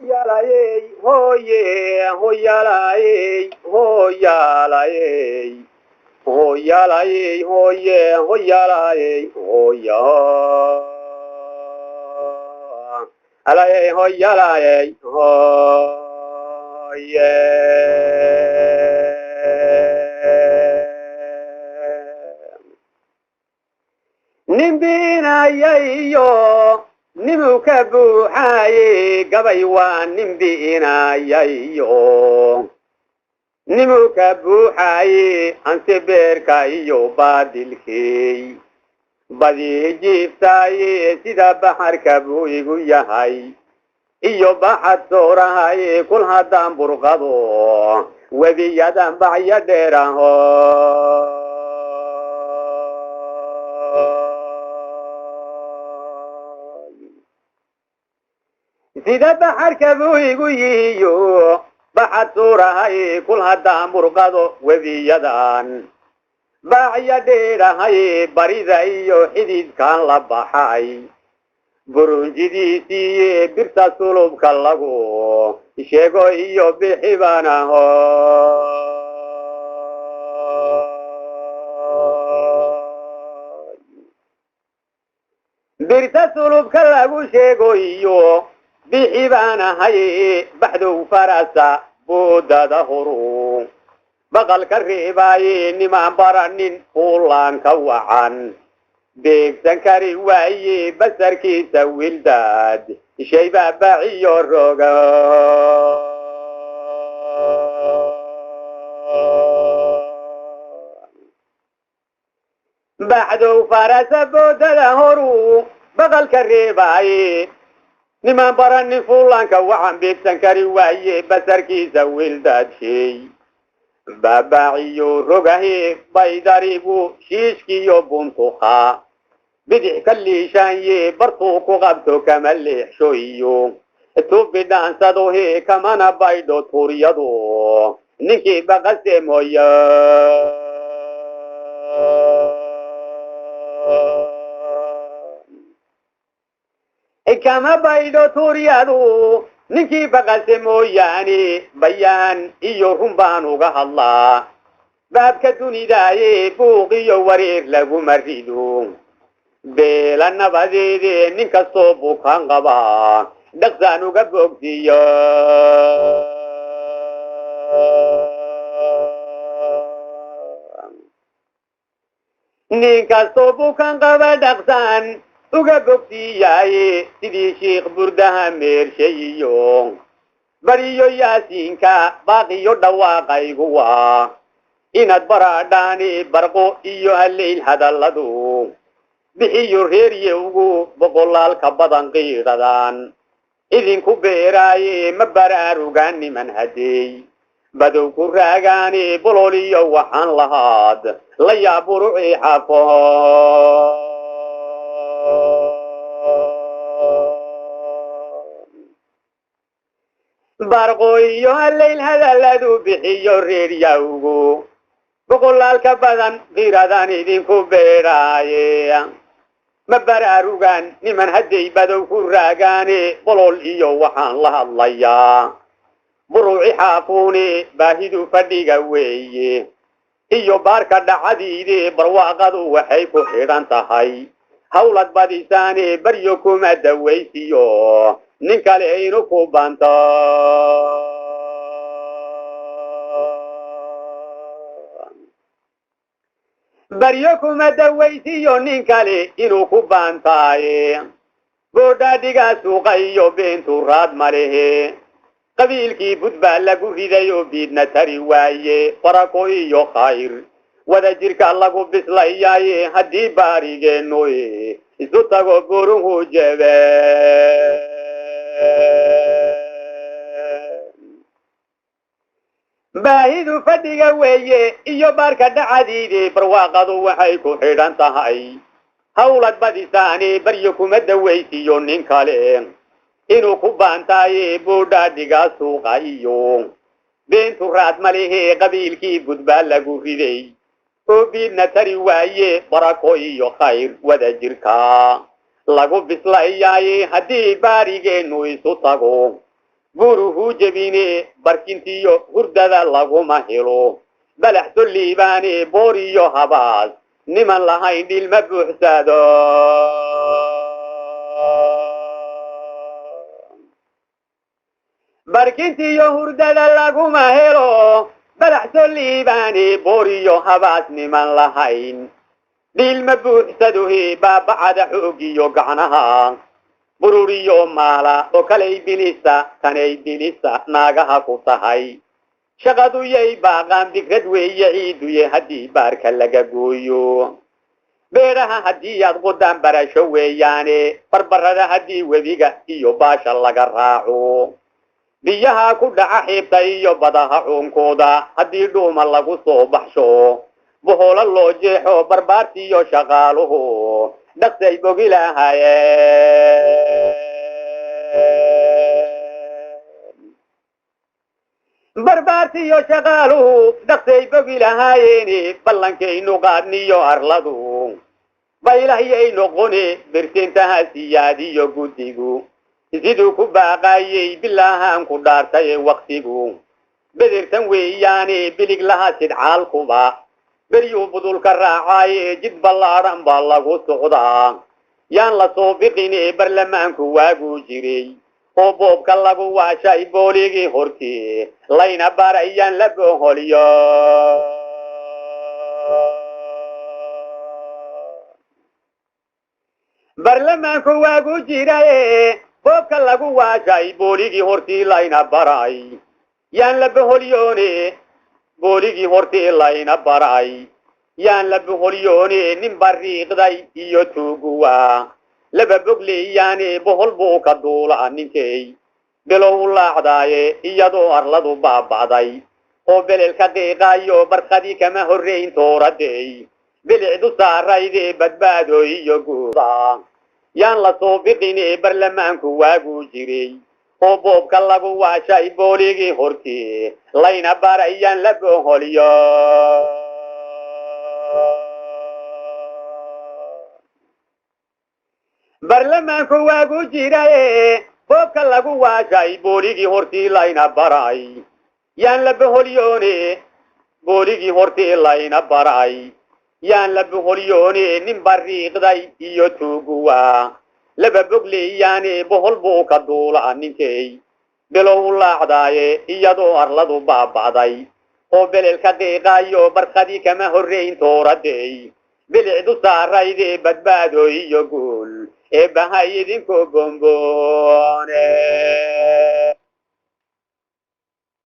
Yalayey, hoye, hoyalayey, hoyalayey, hoyalayey, hoye, hoyalayey, hoya. Alayey, hoyalayey, hoye. Nimbina yayo. Nimuka buuxaaye gabay waa nimbina yayo nimuka buuxaaye anse beerka iyo baadilkey badii jiiftaaye sida baxarka buu igu yahay iyo baxad soorahaye kul haddaan burqado webiyadan bacya dheeraho sida baxarka buu igu yihiyo baxad suurahay kul haddaan burqado webiyadan bacya dheerahay barida iyo xididkan la baxay burunjidiisiiye birta sulubka lagu sheego iyo bixibanaho birta sulubka lagu sheego iyo bixibanahay baxdow farasa boodada horu baqalka reebaaye nimaan baranin fuulaanka wacan beegsan kari waaye basarkiisa wildaad shaybaa baciyo roga baxdow farasa boodada horu baqalka reebaaye nimaan baranin fuulaanka wacan beegsan kari waaye basarkiisa wildaadshey baabaciyo rogahe baydarigu shiishkiyo buntuqa bidix ka liishaanye bartuu ku qabto kama leexsho iyo tubidhaansadohe kamana baydho tuuryadu ninkii baqase mooya kama baydho tuuryadu ninkii baqase mooyaane bayaan iyo run baan uga hadlaa baabka dunidaaye buuq iyo wareer laguma rido beela nabadeede nin kastoo bukaan qabaa dhaqsaan uga boogsiiyo nin kastoo bukaan qaba dhaqsaan uga bogsiiyaaye sidii shiikh burdaha meershayiyo bariyo yaasiinka baaqiyo dhawaaqaygu waa inaad baraadhaani barqo iyo hallayl hadalladu bixiyo reeryowgu boqolaalka badan qiidhadan idinku beeraaye ma baraarugaan niman hadeey badow ku raagaani bololiyo waxaan lahaad la yaaburuci xafo barqo iyo hallayl hadalladu bixiyo reeryawgu boqolaalka badan qiiradan idinku beeraaye ma baraarugaan niman hadday badow ku raagaane bolol iyo waxaan la hadlayaa buruuci xaafuune baahidu fadhiga weeye iyo baarka dhacadiide barwaaqadu waxay ku xidhan tahay hawlad badisaane baryo kuma dawaysiyo nin kale inu ku banto baryo kuma dawaysiyo nin kale inuu ku baantaaye boodhaadhigaa suuqa iyo beentu raad ma lehe qabiilkii bud baa lagu ridayo biidna tari waaye barako iyo khayr wada jirka lagu bislayaaye haddii baarigeennu isu tago burunhu jebe baahidu fadhiga weeye iyo baarka dhacadiide barwaaqadu waxay ku xidhan tahay hawlad badisaane baryo kuma dawaysiyo nin kale inuu ku baantaaye boodhaadhigaa suuqa iyo beentu raad ma lehe qabiilkii bud baa lagu riday oo biidna tari waaye barako iyo khayr wada jirka lagu bislayaaye haddii baarigeennu isu tago buruhu jebine barkintiyo hurdada laguma helo balaxdo liibaane booriyo habaas niman lahayn dhilma buuxsado barkintiyo hurdada laguma helo balaxdo liibaane booriyo habaas niman lahayn dhilma buuxsadohe baabacada xoogiyo gacnaha bururiyo maala oo kalay bilisa tanay bilisa naagaha ku tahay shaqadu yay baaqaan fikrad weeye ciiduye haddii baarka laga gooyo beeraha haddii aad qodaan barasho weeyaane barbarada haddii webiga iyo baasha laga raaco biyaha ku dhaca xiibta iyo badaha cuunkooda haddii dhuuma lagu soo baxsho boholo loo jeexo barbaartiiyo shaqaaluhu dhaqsay bogi lahaayeen barbaartiiyo shaqaaluhu dhaqsay bogi lahaayeene ballankaynu qaadniyo arladu baylahyay noqone birtintaha siyaadiyo guddigu siduu ku baaqaayey bilaahaan ku dhaartaye waktigu bedirtan weeyaane bilig laha sidcaalkuba beryuu budulka raacaaye jid ballaadhan baa lagu socdaa yaan la soo biqine barlamaanku waaguu jiray oo boobka lagu waashay booligii hortii layna barayaan la boholiyo barlamaanku waaguu jiraye boobka lagu waashay booligii hortii layna baray yaan la boholyoone booligii hortii layna baray yaan la boholyoone nin bariiqday iyo tuuguwa laba bogleeyaane bohol buu ka duula ninkay bilow u laacdaaye iyadoo arladu baaba'day oo belelka qiiqaayo barqadii kama horrayn tooradey bilicdu saarayde badbaado iyo guuda yaan la soo biqine barlamaanku waaguu jiray oo boobka lagu waashay booligii hortii layna barayaan la boholiyo barlamaanku waaguu jiraye boobka lagu waashay booligii hortii layna baray yaan la boholyoone booligii hortii layna baray yaan la boholyoone nin bariiqday iyo tuuguwa laba bogleeyaane bohol buu ka duula ninkay bilow u laacdaaye iyadoo arladu baaba'day oo belelka qiiqaayo barqadii kama horrayn tooradey bilicdu saarayde badbaado iyo guul ee bahay idinku bomboone